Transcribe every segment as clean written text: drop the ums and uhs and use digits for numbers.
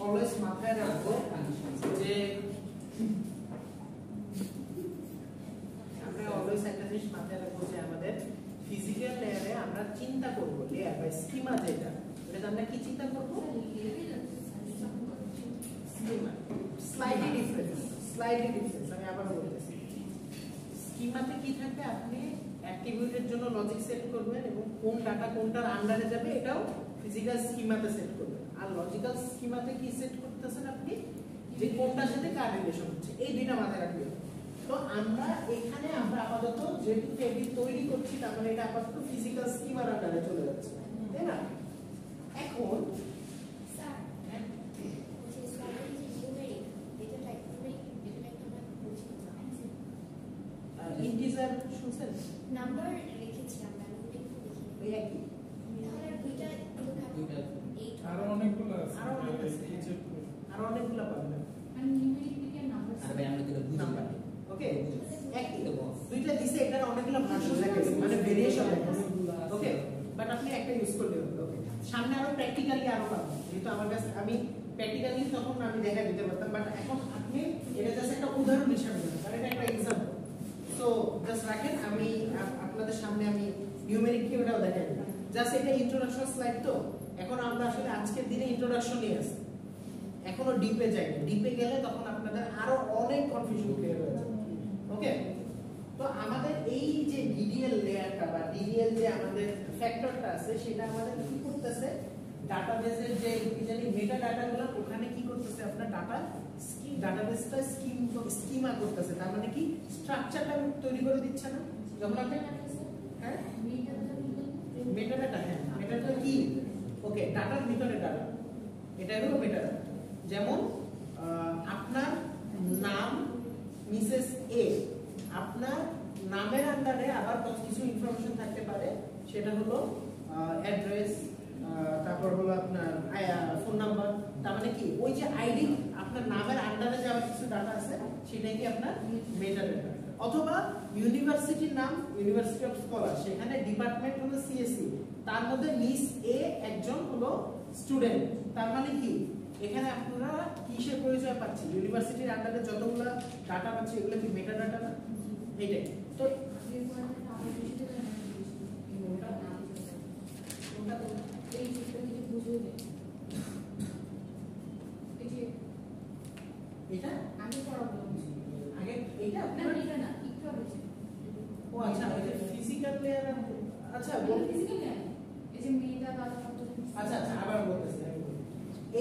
Always মাথায় রাখবো যে আমরা অলওয়েজ একটা জিনিস মাথায় রাখবো যে আমাদের ফিজিক্যাল লেয়ারে আমরা চিন্তা করব লেয়ার বা স্কিমা যেটা এটা আমরা কি চিন্তা করব স্কিমা স্লাইডলি ডিফারেন্স আমি আবার বলতেছি স্কিমাতে কি থাকবে আপনি অ্যাট্রিবিউটের জন্য লজিক সেট করবেন এবং কোন ডাটা কোনটার আন্ডারে যাবে এটাও ফিজিক্যাল স্কিমাতে সেট করবেন আর লজিক্যাল স্কিমাতে কি সেট করতেছেন আপনি যে কোনটার সাথে কার রিলেশন হচ্ছে এই দুইটা মাথায় রাখবেন তো আমরা এখানে আমরা আপাতত যেহেতু টেবিল তৈরি করছি তার মানে এটা আপাতত ফিজিক্যাল স্কিমার আন্ডারে চলে যাচ্ছে তাই না এখন স্যার ইন্টিজার শুনছেন নাম্বার লিখেছিলাম না ওই একই তাহলে দুইটা আরো অনেকগুলো আছে আরো অনেকগুলো পাবেন মানে নিউমেরিক থেকে নাম্বার আর ভাই আমরা তো বুঝতে পারি ওকে একই দুইটা দিছে এটার অনেকগুলো ভার্সন থাকে মানে ভেরিয়েশন আছে ওকে বাট আপনি একটা ইউজ করলে হবে ওকে সামনে আরো প্র্যাকটিক্যালি আরো পাবেন যেহেতু আমার কাছে আমি প্র্যাকটিক্যালি তখন আমি দেখা দিতে পারতাম বাট এখন আপনি এটা জাস্ট একটা উদাহরণ হিসেবে নেবেন কারণ এটা একটা एग्जांपल সো জাস্ট রাখেন আমি আপনাদের সামনে আমি নিউমেরিক কি ওটাও দেখাই জাস্ট এটা ইন্ট্রোডাকশন স্লাইড তো এখন আমরা আসলে আজকের দিনে ইন্ট্রোডাকশন নিয়ে আসি এখনো ডিপে যাইনি ডিপে গেলে তখন আপনাদের আরো অনেক কনফিউশন ক্লিয়ার হয়ে যাবে ওকে তো আমাদের এই যে ডিডিএল লেয়ারটা বা ডিডিএল যে আমাদের ফ্যাক্টরটা আছে সেটা আমাদের কি করতেছে ডাটাবেসের যে জানি মেটা ডাটাগুলো ওখানে কি করতেছে আপনার ডাটাবেসটা স্কিমা করতেছে তার মানে কি স্ট্রাকচারটা তৈরি করে দিচ্ছে না যখন আপনি হ্যাঁ মেটা ডাটা হ্যাঁ মেটা ডাটা কি ওকে ডাটার ভিতরে ডাটা এটা হলো মেটা ডাটা যেমন আপনার নাম মিসেস এ আপনার নামের আন্ডারে আবার কিছু ইনফরমেশন থাকতে পারে সেটা হলো অ্যাড্রেস তারপর হলো আপনার ফোন নাম্বার তার মানে কি ওই যে আইডি আপনার নামের আন্ডারে যে আবার কিছু ডাটা আছে সেটাই কি আপনার মেটা ডাটা অথবা ইউনিভার্সিটির নাম ইউনিভার্সিটি অফ স্কলার সেখানে ডিপার্টমেন্ট হলো সিএসসি তার মধ্যে মিস এ একজন হলো স্টুডেন্ট তার মানে কি এখানে আপনারা কিসের পরিচয় পাচ্ছি ইউনিভার্সিটির আন্ডারে যতগুলো ডাটা পাচ্ছি এগুলো কি মেটা ডাটা না এইটাই তো এই চিত্র থেকে বুঝিয়ে দেন এই যে এটা আমি পড়াবো আগে এইটা না আপনার এটা না একটু আছে ও আচ্ছা এটা ফিজিক্যাল লেয়ার আচ্ছা বল ফিজিক্যাল না এই যে মেটা দাদা কত আচ্ছা আচ্ছা আবার বলতেছি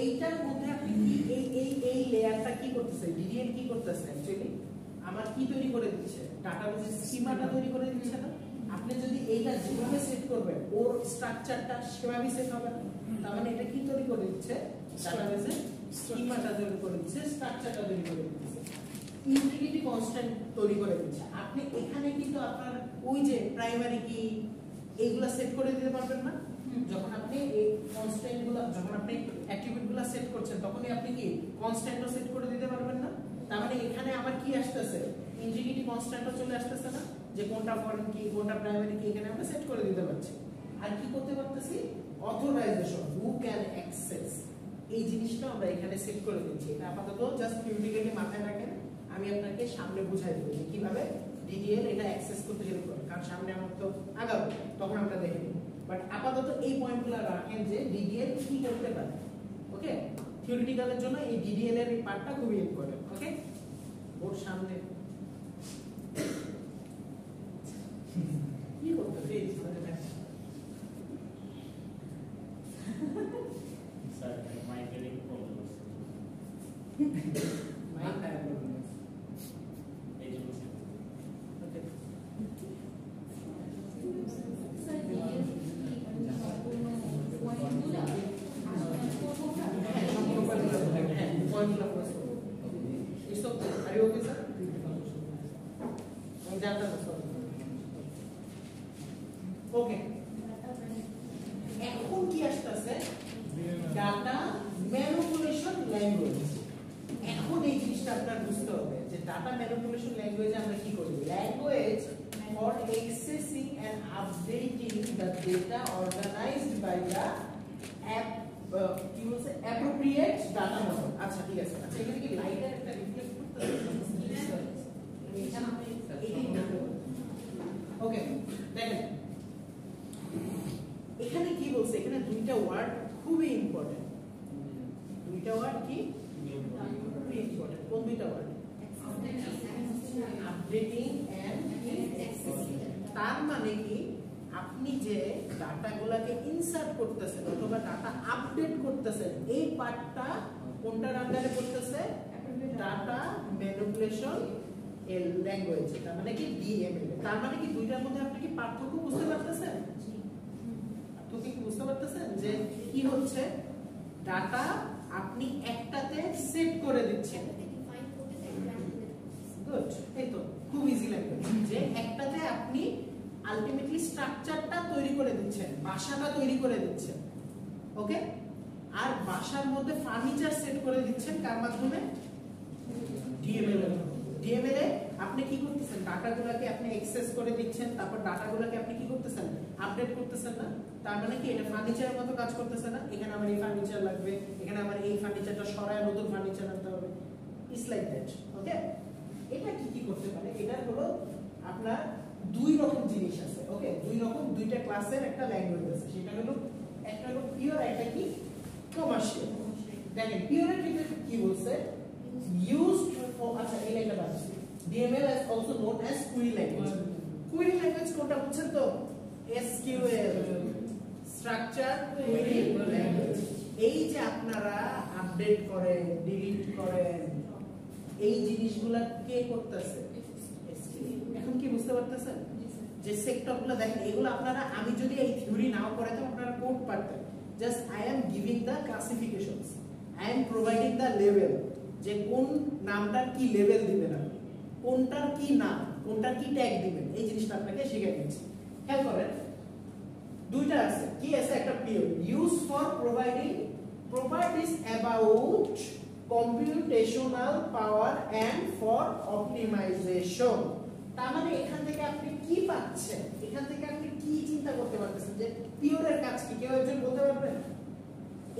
এইটার মধ্যে আপনি কি এই লেয়ারটা কি করতেছে ডিডিএল কি করতেছে অ্যাকচুয়ালি আমার কি তৈরি করে দিচ্ছে ডাটাবেসের স্কিমাটা তৈরি করে দিচ্ছে না আপনি যদি এইটা যেভাবে সেট করবেন ওর স্ট্রাকচারটা সেভাবেই সেট হবে না তার মানে এটা কি তৈরি করে দিচ্ছে ডাটাবেসের স্কিমাটা তৈরি করে দিচ্ছে স্ট্রাকচারটা তৈরি করে দিচ্ছে ইন্টিগ্রিটি কনস্ট্যান্ট তৈরি করে দিচ্ছে আপনি এখানে কিন্তু আপনার ওই যে প্রাইমারি কি এইগুলা সেট করে দিতে পারবেন না যখন আপনি এই কনস্ট্যান্টগুলো যখন আপনি অ্যাট্রিবিউটগুলো সেট করছেন তখনই আপনি কি কনস্ট্যান্টও সেট করে দিতে পারবেন না তার মানে এখানে আবার কি আসতেছে ইন্টিগ্রিটি কনস্ট্যান্টও চলে আসতেছে না যে কোনটা ফরেন কি কোনটা প্রাইমারি কি এখানে আমরা সেট করে দিতে পারছি আর কি করতে পারতেছি অথরাইজেশন হু ক্যান অ্যাক্সেস এই জিনিসটা আমরা এখানে সেট করে দিচ্ছি এটা আপাতত জাস্ট থিওরিটিক্যালি মাথায় রাখেন আমি আপনাকে সামনে বুঝাই দেব যে কিভাবে ডিডিএল এটা অ্যাক্সেস করতে হেল্প করে কারণ সামনে আমরা তো আগাবো তখন আমরা দেখে নিব বাট আপাতত এই পয়েন্টগুলো রাখেন যে ডিডিএল কি করতে পারে ওকে থিওরিটিক্যালের জন্য এই ডিডিএল এর এই পার্টটা খুবই হেল্প করে ওকে ওর সামনে কি করতে ফেজ মানে স্যার মাইকের একটু প্রবলেম আছে মাইক টাইপ করবেন এই জন্য ওকে স্যার পয়েন্টগুলো পয়েন্টগুলো process it's okay are you okay sir আমি জানতাম স্যার ওকে এখন কি আসতেছে ডাটা ম্যানিপুলেশন ল্যাঙ্গুয়েজ এখন এই জিনিসটা আপনার বুঝতে হবে যে ডাটা ম্যানিপুলেশন ল্যাঙ্গুয়েজে আমরা কি করি language for accessing and updating the data organized by the কি বলছে অ্যাপ্রোপ্রিয়েট ডাটা মডেল। আচ্ছা ঠিক আছে, আচ্ছা এখানে কি লাইটের একটা রিফ্লেক্ট করতেছে? ওকে দেখেন এখানে কি বলছে, এখানে দুইটা ওয়ার্ড খুবই ইম্পর্টেন্ট। দুইটা ওয়ার্ড কি খুবই ইম্পর্টেন্ট? কোন দুইটা ওয়ার্ড? Updating and accessing. তার মানে কি আপনি যে ডাটাগুলোকে ইনসার্ট করতেছেন অথবা ডাটা আপডেট করতেছেন এই পার্টটা কোনটার আন্ডারে পড়তেছে? ডাটা ম্যানিপুলেশন এর ল্যাঙ্গুয়েজ। তার মানে কি ডিএমএল। তার মানে কি দুইটার মধ্যে আপনি কি পার্থক্য বুঝতে পারতেছেন? পার্থক্য কি বুঝতে পারতেছেন যে কি হচ্ছে? ডাটা আপনি একটাতে সেট করে দিচ্ছেন। গুড, এই তো খুব ইজি ল্যাঙ্গুয়েজ যে একটাতে আপনি আলটিমেটলি স্ট্রাকচারটা তৈরি করে দিচ্ছেন, বাসাটা তৈরি করে দিচ্ছেন। ওকে, আর বাসার মধ্যে ফার্নিচার সেট করে দিচ্ছেন কার মাধ্যমে? ডিএমএল এর। ডিএমএল এ আপনি কি করতেছেন? ডাটাগুলোকে আপনি অ্যাক্সেস করে দিচ্ছেন, তারপর ডাটাগুলোকে আপনি কি করতেছেন? আপডেট করতেছেন না? তার মানে কি এটা ফার্নিচারের মতো কাজ করতেছে না? এখানে আমার এই ফার্নিচার লাগবে, এখানে আমার এই ফার্নিচারটা সরায় নতুন ফার্নিচার আনতে হবে। It's like that. ওকে, এটা কি কি করতে পারে? এটা হলো আপনার দুই রকম জিনিস আছে। ওকে, দুই রকম দুইটা ক্লাসের একটা ল্যাঙ্গুয়েজ আছে। সেটা হলো একটা হলো পিওর, একটা কি কমার্শিয়াল। দেখেন পিওরের ক্ষেত্রে কি বলছে? used for আচ্ছা এই লাইনটা বাদছি। DML is also known as query language. Query language কোনটা বুঝছেন তো? SQL, structure query language। এই যে আপনারা আপডেট করেন, ডিলিট করেন, এই জিনিসগুলা কে করতেছে? এখন কি বুঝতে পারতেছেন যে সেক্টরগুলো? দেখেন এগুলো আপনারা, আমি যদি এই থিওরি নাও পড়াইতাম আপনারা কোড পারতেন। Just I am giving the classifications, I am providing the level, যে কোন নামটার কি লেভেল দিবেন আপনি, কোনটার কি নাম, কোনটার কি ট্যাগ দিবেন, এই জিনিসটা আপনাকে শিখিয়ে দিচ্ছি। খেয়াল করেন দুইটা আছে। কি আছে? একটা pure use for providing properties about computational power and for optimization. তার মানে এখান থেকে আপনি কি পাচ্ছেন? এখান থেকে আপনি কি চিন্তা করতে পারতেছেন যে পিওরের কাজ কি? কেউ একজন বলতে পারবেন?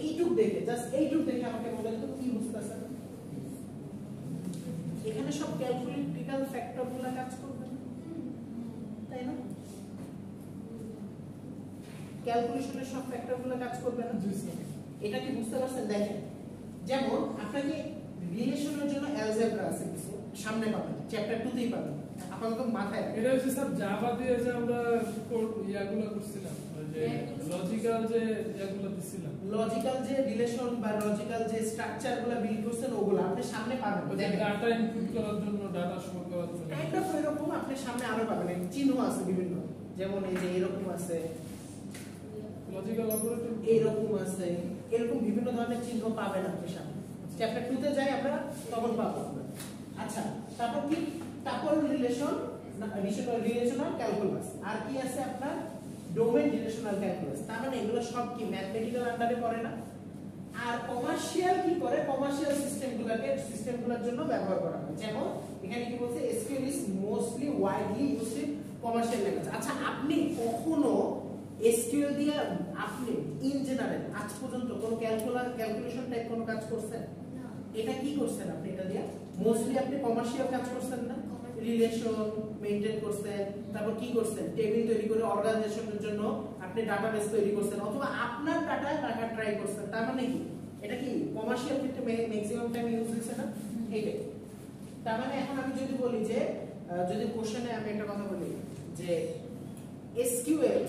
এইটুক দেখে, জাস্ট এইটুক দেখে আমাকে বলেন তো কি বুঝতেছেন? এখানে সব ক্যালকুলেটিক্যাল ফ্যাক্টরগুলো কাজ করবে, তাই না? ক্যালকুলেশনের সব ফ্যাক্টরগুলো কাজ করবে না? এটা কি বুঝতে পারছেন? দেখেন যেমন আপনাকে রিলেশনের জন্য অ্যালজেব্রা আছে কিছু, সামনে পাবেন, চ্যাপ্টার 2 তেই পাবেন। আপাতত মাথায় এটা হচ্ছে স্যার জাভা দিয়ে যে আমরা ইয়াগুলো করছিলাম, যে লজিক্যাল যে ইয়াগুলো দিছিলাম, লজিক্যাল যে রিলেশন বা লজিক্যাল যে স্ট্রাকচারগুলো বিল্ড করছেন ওগুলো আপনি সামনে পাবেন। দেখেন ডাটা ইনপুট করার জন্য, ডাটা শো করার জন্য কাইন্ড অফ এরকম আপনি সামনে আরো পাবেন। চিহ্ন আছে বিভিন্ন, যেমন এই যে এরকম আছে, লজিক্যাল অপারেটর এরকম আছে, এরকম বিভিন্ন ধরনের চিহ্ন পাবেন আপনি সামনে। চ্যাপ্টার 2 তে যাই আমরা তখন পাবো। আচ্ছা, তারপর কি? Tuple relation, relational calculus. আর কি আছে আপনার? Domain relational calculus. তার মানে এগুলো সব কি ম্যাথমেটিক্যাল আন্ডারে পড়ে না? আর কমার্শিয়াল কি করে? কমার্শিয়াল সিস্টেমগুলোর জন্য ব্যবহার করা হয়। যেমন এখানে কি বলছে? SQL is mostly widely used in commercial language। আচ্ছা, আপনি কখনো SQL দিয়ে আপনি ইন জেনারেল আজ পর্যন্ত কোনো ক্যালকুলেশন টাইপ কোনো কাজ করছেন? এটা কি করছেন আপনি? এটা দিয়ে মোস্টলি আপনি কমার্শিয়াল কাজ করছেন না? রিলেশন মেইনটেইন করছেন, তারপর কি করছেন? টেবিল তৈরি করে অর্গানাইজেশনের জন্য আপনি ডাটাবেস তৈরি করছেন, অথবা আপনার ডাটা রাখার ট্রাই করছেন। তার মানে কি এটা কি কমার্শিয়াল ক্ষেত্রে ম্যাক্সিমাম টাইম ইউজ হচ্ছে না? এইটাই। তার মানে এখন আমি যদি বলি যে, যদি কোশ্চেনে আমি একটা কথা বলি যে SQL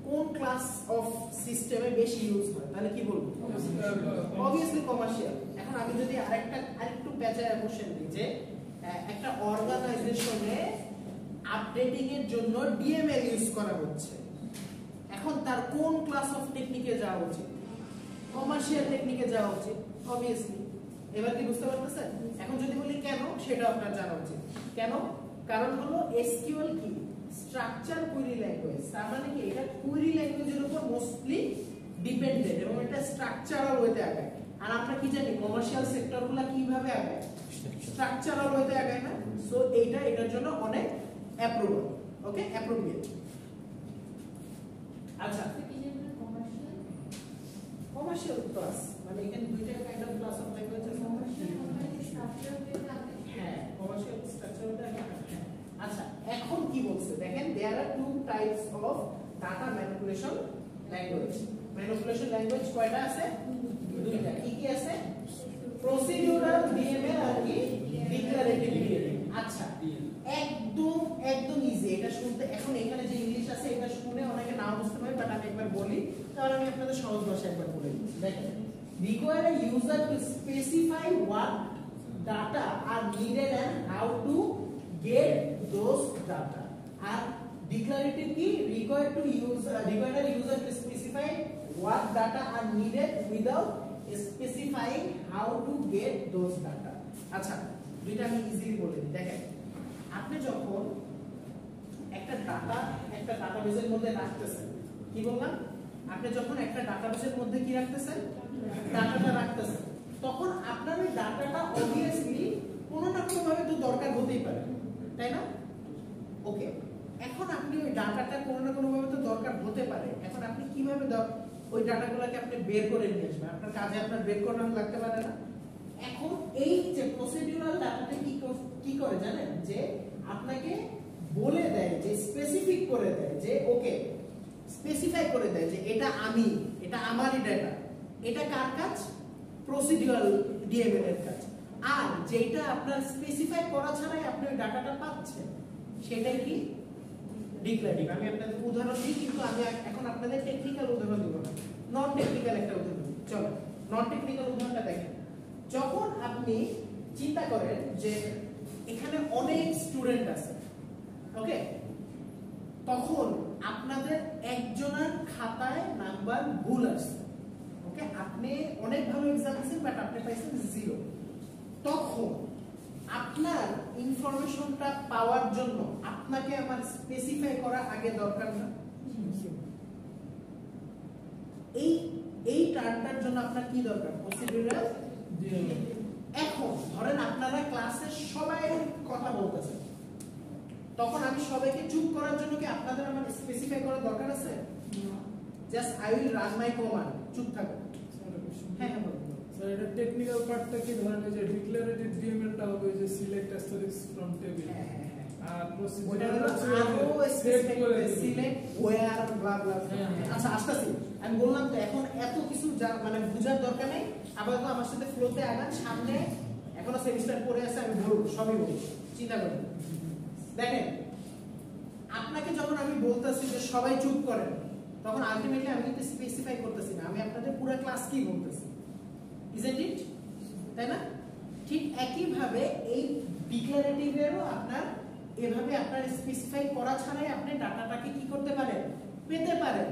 কোন ক্লাস অফ সিস্টেমে বেশি ইউজ হয়, তাহলে কি বলবো? Obviously commercial. এখন আমি যদি আরেকটু পেঁচায় কোশ্চেন দিই যে একটা অর্গানাইজেশনে আপডেটিং এর জন্য ডিএমএল ইউজ করা হচ্ছে, এখন তার কোন ক্লাস অফ টেকনিকে যাওয়া উচিত? কমার্শিয়াল টেকনিকে যাওয়া উচিত অবভিয়াসলি। এবার কি বুঝতে পারতেছেন? এখন যদি বলি কেন, সেটা আপনার জানা উচিত। কেন? কারণ হলো SQL কি স্ট্রাকচার কুয়েরি ল্যাঙ্গুয়েজ। তার মানে কি এটা কুয়েরি ল্যাঙ্গুয়েজের উপর মোস্টলি ডিপেন্ডেন্ট এবং এটা স্ট্রাকচারাল ওয়েতে আগায়। আর আমরা কি জানি কমার্শিয়াল সেক্টরগুলো কিভাবে আগায়? স্ট্রাকচারাল ওয়েতে আগায় না? সো এইটা এটার জন্য অনেক অ্যাপ্রুভেবল। ওকে, অ্যাপ্রোপ্রিয়েট। আচ্ছা, কমার্শিয়াল ক্লাস মানে এখানে দুইটা kind of class of language আছে হ্যাঁ কমার্শিয়াল স্ট্রাকচার হ্যাঁ আচ্ছা এখন কি বলছে দেখেন there are two types of data manipulation language কয়টা আছে দুইটা কি কি আছে প্রসিডিউরাল ডিএমএল আর কি ডিক্লারেটিভ ডিএমএল আচ্ছা একদম ইজি এটা শুনতে এখন এখানে যে ইংলিশ আছে এটা শুনে অনেকে নাও বুঝতে পারে বাট আমি একবার বলি তাহলে আমি আপনাদের সহজ ভাষায় একবার বলে দিই দেখেন require a user to specify what data are needed and how to get those data R declarative কি require a user to specify what data are needed without specifying how to get those data আচ্ছা দুইটা আমি easily বলে দিই দেখেন আপনি যখন একটা ডাটাবেসের মধ্যে রাখতেছেন কি বললাম আপনি যখন একটা ডাটাবেসের মধ্যে কি রাখতেছেন ডাটাটা রাখতেছেন তখন আপনার ওই ডাটাটা obviously কোনো না কোনো ভাবে তো দরকার হতেই পারে তাই না ওকে এখন আপনি ওই ডাটাটা কোনো না কোনো ভাবে তো দরকার হতে পারে এখন আপনি কিভাবে ওই ডাটাগুলোকে আপনি বের করে নিয়ে আসবেন আপনার কাজে আপনার বের করানো লাগতে পারে না এখন এই যে প্রসিডিউরাল ডাটাটা কি করে জানেন যে আপনাকে বলে দেয় যে স্পেসিফিক করে দেয় যে ওকে স্পেসিফাই করে দেয় যে এটা আমারই ডাটা এটা কার কাজ প্রসিডিউরাল ডিএমএল এর কাজ আর যেটা আপনার স্পেসিফাই করা ছাড়াই আপনি ওই ডাটাটা পাচ্ছেন সেটাই কি ডিক্লারেটিভ আমি আপনাদের উদাহরণ দিই কিন্তু আমি এখন আপনাদের টেকনিক্যাল উদাহরণ দেব না নন টেকনিক্যাল একটা উদাহরণ দিই চলো নন টেকনিক্যাল উদাহরণটা দেখেন যখন আপনি চিন্তা করেন যে এখানে অনেক স্টুডেন্ট আছে ওকে তখন আপনাদের একজনের খাতায় নাম্বার ভুল আছে ওকে আপনি অনেক ভালো এক্সাম দিয়েছেন বাট আপনি পাইছেন 0 তখন আপনার ইনফরমেশনটা পাওয়ার জন্য আপনাকে আমার স্পেসিফাই করা আগে দরকার না এই টার্মটার জন্য আপনার কি দরকার প্রসিডিউরাল এখন ধরেন আপনারা ক্লাসে সবাই কথা বলতেছেন তখন আমি সবাইকে চুপ করার জন্য কি আপনাদের আমার স্পেসিফাই করা দরকার আছে just I will run my command চুপ থাকো হ্যাঁ হ্যাঁ স্যার এটা টেকনিক্যাল পার্টটা কি ধরেন যে ডিক্লারেটিভ ডিএমএলটা হবে যে সিলেক্ট অ্যাস্টারিস্ক ফ্রম টেবিল আর প্রসিডিউরাল সেট করে সিলেক্ট ওয়্যার ব্লা ব্লা আচ্ছা আসতেছি আমি বললাম তো এখন এত কিছু মানে বোঝার দরকার নেই আপাতত আমার সাথে ফ্লোতে আগান সামনে এখনো সেমিস্টার পড়ে আছে আমি বলবো সবই বলবো চিন্তা করেন দেখেন আপনাকে যখন আমি বলতেছি যে সবাই চুপ করেন তখন আলটিমেটলি আমি কিন্তু স্পেসিফাই করতেছি না আমি আপনাদের পুরো ক্লাস কি বলতেছি ইজন্ট ইট তাই না ঠিক একই ভাবে এই ডিক্লারেটিভেরও আপনার এভাবে আপনার স্পেসিফাই করা ছাড়াই আপনি ডাটাটাকে কি করতে পারেন পেতে পারেন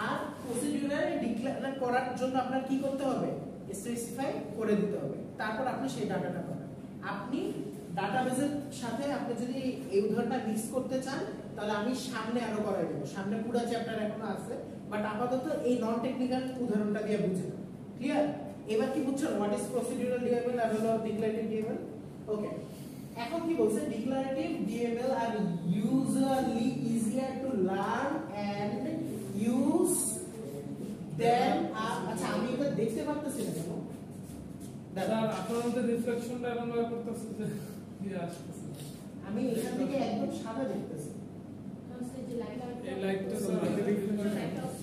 আর প্রসিডিউরাল ডিক্লেয়ার করার জন্য আপনার কি করতে হবে স্পেসিফাই করে দিতে হবে তারপর আপনি সেই ডাটাটা পাবেন আপনি ডাটাবেসের সাথে আপনি যদি এই উদাহরণটা মিক্স করতে চান তাহলে আমি সামনে আরো করাই দেব সামনে পুরো চ্যাপ্টার এখনো আছে বাট আপাতত এই নন টেকনিক্যাল উদাহরণটা দিয়ে বুঝেন ক্লিয়ার এবার কি বুঝছেন হোয়াট ইজ প্রসিডিউরাল ডিএমএল আর হলো ডিক্লারেটিভ ডিএমএল ওকে এখন কি বলছে declarative DML are usually easier to learn and use than আচ্ছা আমি এটা দেখতে পারতেছি না কেন স্যার আপনাদের রিফ্লেকশনটা এমন ভাবে করতেছে যে কি আসছে আমি এখান থেকে একদম সাদা দেখতেছি এই লাইটটা স্যার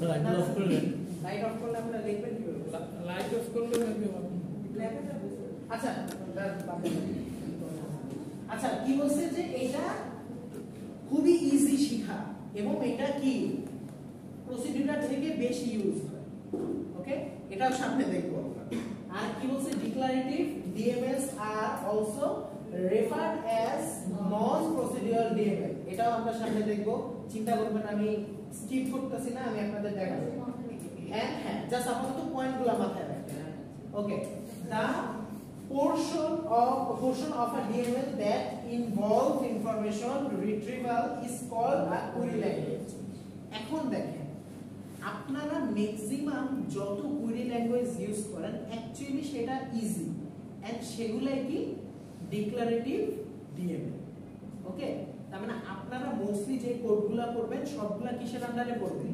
লাইট অফ করলেন লাইট অফ করলে আমরা দেখবেন কি হবে লাইট অফ করলে মেবি হবে আচ্ছা আচ্ছা কি বলছে যে এটা খুবই ইজি শেখা এবং এটা কি প্রসিডিউরাল থেকে বেশি ইউজ হয় ওকে এটাও সামনে দেখবো আর কি বলছে declarative DMLs are also referred as non procedural DML এটাও আমরা সামনে দেখবো চিন্তা করবেন আমি স্কিপ করতেছি না আমি আপনাদের দেখাবো হ্যাঁ জাস্ট আপাতত পয়েন্টগুলো মাথায় রাখবেন ওকে দা portion of a DML that involves information retrieval is called a query language এখন দেখেন আপনারা ম্যাক্সিমাম যত query language ইউজ করেন অ্যাকচুয়ালি সেটা ইজি এন্ড সেগুলাই কি ডিক্লারেটিভ ডিএমএল ওকে তার মানে আপনারা মোস্টলি যে কোডগুলো করবেন সবগুলা কিসের আন্ডারে পড়বে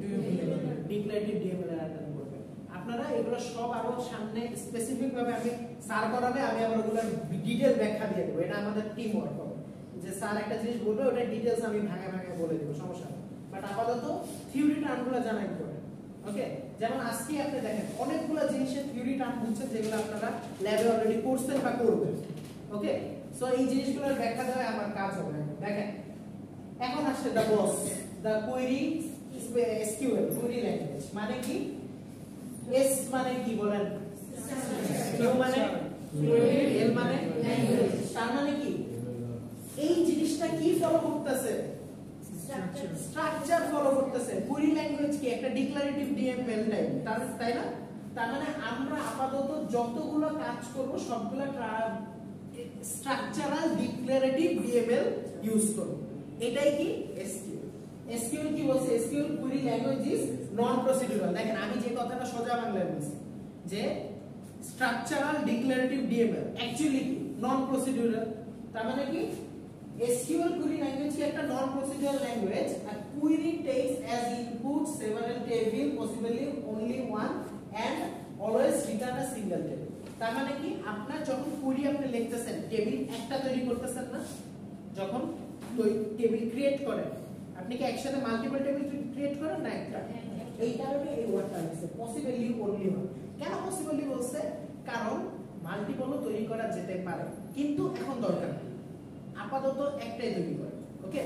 ডিক্লারেটিভ ডিএমএল এর আন্ডারে পড়বে আপনারা আপনারা এগুলো সব আরো সামনে স্পেসিফিক ভাবে আমি স্যার করাবে, আমি আবার ওগুলোর ডিটেইল ব্যাখ্যা দিয়ে দেবো। এটা আমাদের টিম ওয়ার্ক হবে, যে স্যার একটা জিনিস বলবে ওটা ডিটেইলস আমি ভাগে ভাগে বলে দেবো, সমস্যা নেই। বাট আপাতত থিওরি টার্মগুলো জানা ইম্পর্টেন্ট। ওকে, যেমন আজকে আপনি দেখেন অনেকগুলো জিনিসের থিওরি টার্ম বুঝছেন যেগুলো আপনারা ল্যাবে অলরেডি করছেন বা করবেন। ওকে, সো এই জিনিসগুলোর ব্যাখ্যা দেওয়া আমার কাজ হবে। দেখেন এখন আসছে the boss, the query SQL, query language মানে কি? এস মানে কি বলেন? কিউ মানে এল মানে ল্যাঙ্গুয়েজ, তার মানে কি এই জিনিসটা কি ফলো করতেছে? স্ট্রাকচার ফলো করতেছে। কোয়েরি ল্যাঙ্গুয়েজ কি একটা ডিক্লারেটিভ ডিএমএল টাইপ, তাই না? তার মানে আমরা আপাতত যতগুলো কাজ করব সবগুলো স্ট্রাকচারাল ডিক্লারেটিভ ডিএমএল ইউজ করব। এটাই কি এসকিউএল। এসকিউএল কি বলছে? SQL query language is non procedural. দেখেন আমি যে কথাটা সোজা বাংলায় বলছি যে স্ট্রাকচারাল ডিক্লারেটিভ ডিএমএল অ্যাকচুয়ালি কি নন প্রসিডিউরাল। তার মানে কি SQL query language is a non-procedural language. A query takes as input several tables, possibly only one, and always return a single table. তার মানে কি আপনার যখন query আপনি লিখতেছেন, টেবিল একটা তৈরি করতেছেন না, যখন টেবিল ক্রিয়েট করেন আপনি কি একসাথে মাল্টিপল টেবিল ক্রিয়েট করেন না একটা? এই কারণে এই ওয়ার্ডটা আছে পসিবলি অনলি ওয়ান। কেন পসিবলি বলছে? কারণ মাল্টিপলও তৈরি করা যেতে পারে, কিন্তু এখন দরকার আপাতত একটাই তৈরি করেন। ওকে,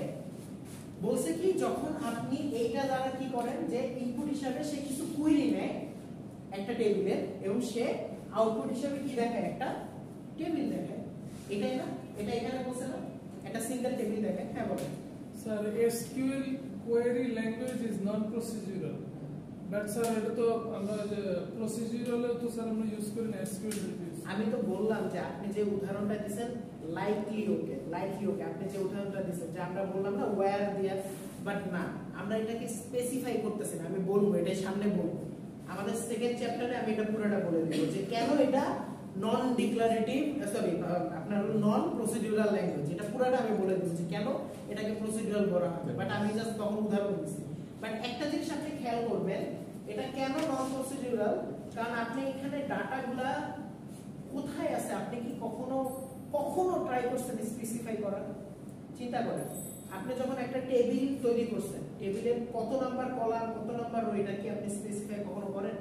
বলছে কি যখন আপনি এইটা দ্বারা কি করেন যে ইনপুট হিসাবে সে কিছু কুইরি নেয় একটা টেবিলের এবং সে আউটপুট হিসাবে কি দেখায়? একটা টেবিল দেখায়। এটাই না? এটা এখানে বলছে না একটা সিঙ্গেল টেবিল দেখায়। হ্যাঁ বলেন sir. SQL query language is non procedural, but sir এটা তো আমরা যে প্রসিডিউরাল তো স্যার আমরা ইউজ করি না SQL database। আমি তো বললাম যে আপনি যে উদাহরণটা দিবেন লাইকলি ওকে, আপনি যে উদাহরণটা দিবেন যে আমরা বললাম না ওয়্যার দিয়া, বাট না আমরা এটাকে স্পেসিফাই করতেছি না। আমি বলবো এটা সামনে বলবো আমাদের সেকেন্ড চ্যাপ্টারে, আমি এটা পুরোটা বলে দেব যে কেন এটা নন ডিক্লারেটিভ সরি আপনার নন প্রসিডিউরাল ল্যাঙ্গুয়েজ। এটা পুরোটা আমি বলে দেব যে কেন এটাকে প্রসিডিউরাল বলা হবে, বাট আমি জাস্ট তখন উদাহরণ দিচ্ছি। বাট একটা জিনিস আপনি খেয়াল করবেন এটা কেন নন প্রসিডিউরাল, কারণ আপনি এখানে ডাটাগুলা কোথায় আছে আপনি কি কখনো ট্রাই করছেন স্পেসিফাই করার? চিন্তা করেন আপনি যখন একটা টেবিল তৈরি করছেন, টেবিলের কত নাম্বার কলাম কত নাম্বার রো এটা কি আপনি স্পেসিফাই কখনো করেন?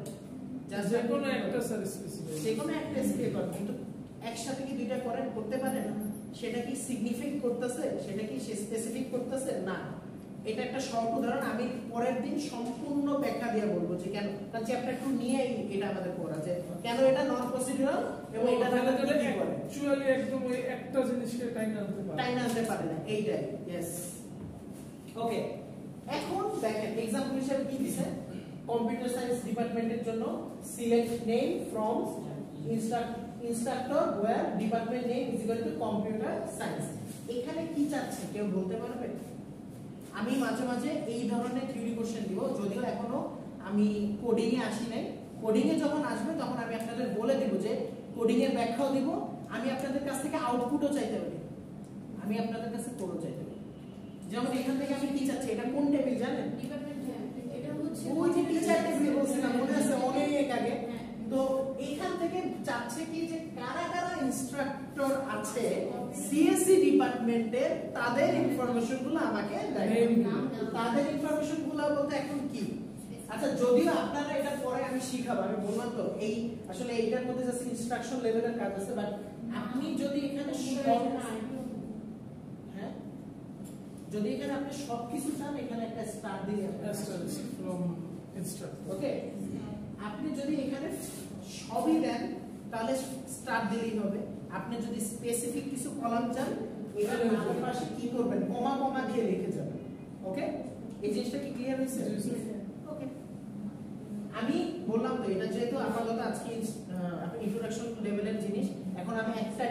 জাস্ট যে কোনো একটা স্যার স্পেসিফাই, যে কোনো একটা স্পেসিফাই করেন, কিন্তু একসাথে কি দুইটা করেন? করতে পারেন? সেটা কি সিগনিফিক করতেছে? সেটা কি স্পেসিফিক করতেছে? না। এটা একটা শর্ট উদাহরণ, আমি পরের দিন সম্পূর্ণ ব্যাখ্যা দিয়ে বলবো যে কেন, কারণ চ্যাপ্টার 2 নিয়ে এটা আমাদের পড়া যে কেন এটা নন প্রসিডিউরাল এবং এটা দ্বারা কি করে অ্যাকচুয়ালি একদম ওই একটা জিনিসকে টাইম আনতে পারে না। এইটাই यस। ওকে, এখন দেখেন एग्जांपल হিসেবে কি দিছে? কম্পিউটার সায়েন্স ডিপার্টমেন্টের জন্য select name from instructor where department name is equal to computer science. এখানে কি চাচ্ছে কেউ বলতে পারবে? আমি মাঝে মাঝে এই ধরনের থিওরি কোশ্চেন দিব, যদিও এখনো আমি কোডিং এ আসি নাই। কোডিং এ যখন আসবে তখন আমি আপনাদের বলে দেব যে কোডিং এর ব্যাখ্যাও দিব, আমি আপনাদের কাছ থেকে আউটপুটও চাইতে পারি, আমি আপনাদের কাছে কোডও চাইতে পারি। যেমন এখান থেকে আমি কি চাচ্ছি, এটা কোন টেবিল জানেন? ডিপার্টমেন্ট। এটা হচ্ছে ওই যে টিচার টেবিল বলছিলাম মনে আছে অনেক আগে। তো এখান থেকে চাচ্ছে কি যে কারা কারা ইনস্ট্রাক্টর আছে সিএসসি ডিপার্টমেন্টের, তাদের ইনফরমেশনগুলো আমাকে দেন। তাদের ইনফরমেশনগুলো বলতে এখন কি? আচ্ছা, যদিও আপনারা এটা পরে আমি শিখাবো, আমি বললাম তো এই আসলে এইটার মধ্যে জাস্ট ইনস্ট্রাকশন লেভেলের কাজ আছে। বাট আপনি যদি এখানে হ্যাঁ যদি এখানে আপনি সবকিছু চান, এখানে একটা স্টার দিয়ে ফ্রম ইনস্ট্রাক্টর। ওকে, আপনি যদি এখানে সবই দেন তাহলে স্টার দিলেই হবে। আপনি যদি স্পেসিফিক কিছু কলাম চান, এখানে নামের পাশে কি করবেন? কমা কমা দিয়ে লিখে যাবেন। ওকে, এই জিনিসটা কি ক্লিয়ার হয়েছে? ওকে, আমি বললাম তো এটা যেহেতু আপাতত আজকে ইন্ট্রোডাকশন লেভেলের জিনিস, এখন আমি একটা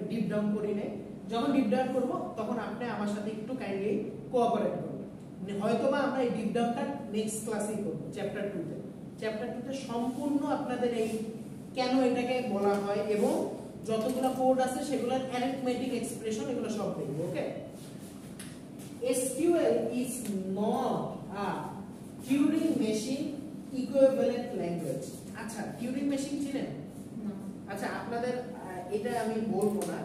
ডিপ ডাউন করি নাই। যখন ডিপ ডাউন করব তখন আপনি আমার সাথে একটু কাইন্ডলি কোঅপারেট করবেন। হয়তোবা আমরা এই ডিপ ডাউনটা নেক্সট ক্লাসেই করব চ্যাপ্টার 2 তে। চ্যাপ্টার 2 তে সম্পূর্ণ আপনাদের এই কেন এটাকে বলা হয় এবং যতগুলো কোড আছে সেগুলোর অ্যারিথমেটিক এক্সপ্রেশন এগুলো সব দেখব। ওকে, SQL is not a Turing machine equivalent language. আচ্ছা টিউরিং মেশিন ছিলেন? না। আচ্ছা আপনাদের এটা আমি বলবো না,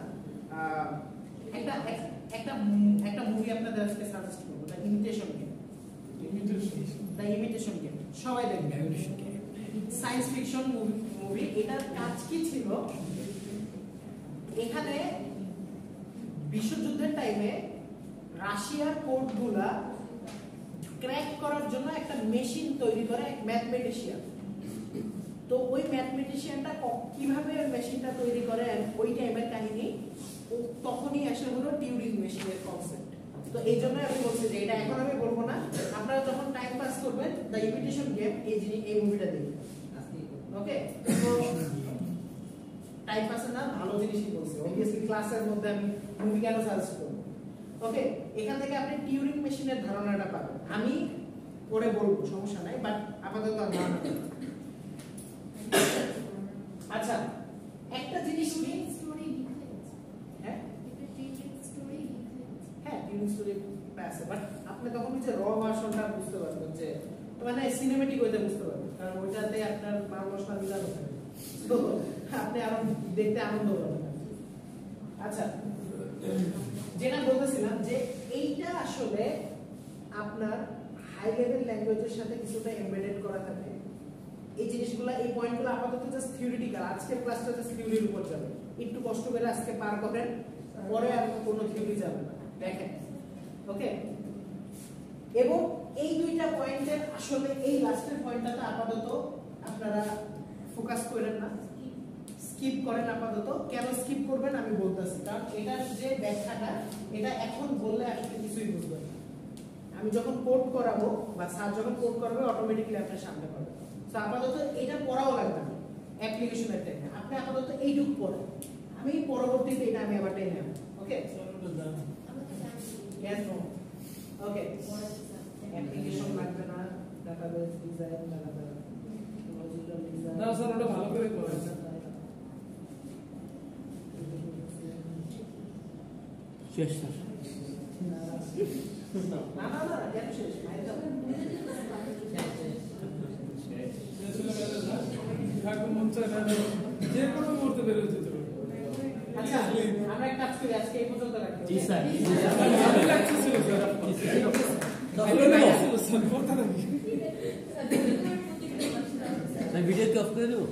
একটা একটা একটা মুভি আপনাদের আজকে সাজেস্ট করবো, the imitation game. The imitation game সবাই দেখবেন, সায়েন্স ফিকশন মুভি। এটার কাজ কি ছিল, এখানে বিশ্বযুদ্ধের টাইমে রাশিয়ার কোডগুলা ক্র্যাক করার জন্য একটা মেশিন তৈরি করে এক ম্যাথমেটিশিয়ান। তো ওই ম্যাথমেটিশিয়ানটা কিভাবে মেশিনটা তৈরি করে ওই টাইমের কাহিনী, তখনই আসে হলো টিউরিং মেশিনের কনসেপ্ট। তো এই জন্য আমি বলছি যে এটা এখন আমি বলবো না, আপনারা যখন টাইম পাস করবেন দ্য ইমিটেশন গেম এই মুভিটা দেখবেন। ওকে, তো টাইম পাসে না ভালো জিনিসই বলছি, অবভিয়াসলি ক্লাসের মধ্যে আমি মুভি কেন সাজেস্ট করব। ওকে, এখান থেকে আপনি টিউরিং মেশিনের ধারণাটা পাবেন, আমি পরে বলবো, সমস্যা নাই, বাট আপাতত ধারণা। আচ্ছা একটা জিনিস কি, স্টোরি লিখে আছে। হ্যাঁ এটা টিউরিং স্টোরি লিখে আছে। হ্যাঁ টিউরিং স্টোরি আছে, বাট আপনি তখন যে র ভার্সনটা বুঝতে পারবেন, যে মানে সিনেমেটিক ওইটা বুঝতে পারবেন, কারণ ওইটাতে আপনার মাল মশলা মিলানো থাকে, তো আপনি আরো দেখতে আনন্দ পাবেন। আচ্ছা যেটা বলতেছিলাম যে এইটা আসলে আপনার হাই লেভেল ল্যাঙ্গুয়েজের সাথে কিছুটা এমবেডেড করা থাকে। এই জিনিসগুলো, এই পয়েন্টগুলো আপাতত জাস্ট থিওরিটিক্যাল, আজকের ক্লাসটা জাস্ট থিওরির উপর যাবে, একটু কষ্ট করে আজকে পার করেন, পরে আর কোনো থিওরি যাবে না, দেখেন। ওকে, এবং এই দুইটা পয়েন্টের আসলে এই লাস্টের পয়েন্টটাতে আপাতত আপনারা ফোকাস করেন না, স্কিপ করেন আপাতত। কেন স্কিপ করবেন আমি বলতেছি, কারণ এটার যে ব্যাখ্যাটা, এটা এখন বললে আসলে কিছুই বুঝবেন না। আমি যখন কোড করাবো বা স্যার যখন কোড করাবে অটোমেটিক্যালি আপনার সামনে পাবে। তো আপাতত এটা পড়াও লাগবে না অ্যাপ্লিকেশনের টাইমে, আপনি আপাতত এইটুকু পড়েন, আমি পরবর্তীতে এটা আমি আবার টেনে নেব। ওকে, আমাকে জানতে ইয়েস নো, ওকে, অ্যাপ্লিকেশন লাগবে না, ডাটাবেস ডিজাইন লাগবে না, লজিক্যাল ডিজাইন না স্যার, ওটা ভালো করে করেন। শেষ স্যার। না না না, কেন শেষ, বাইরে যাও। যে কোনো মুহূর্তে বেরোয় যেতে পারে। আচ্ছা আমরা এক কাজ করি, আজকে এই পর্যন্ত রাখি। জি স্যার। ভালো লাগছিল স্যার, ভালো লাগছিল স্যার, কথা নাকি ভিডিও কি অফ করে দেবো?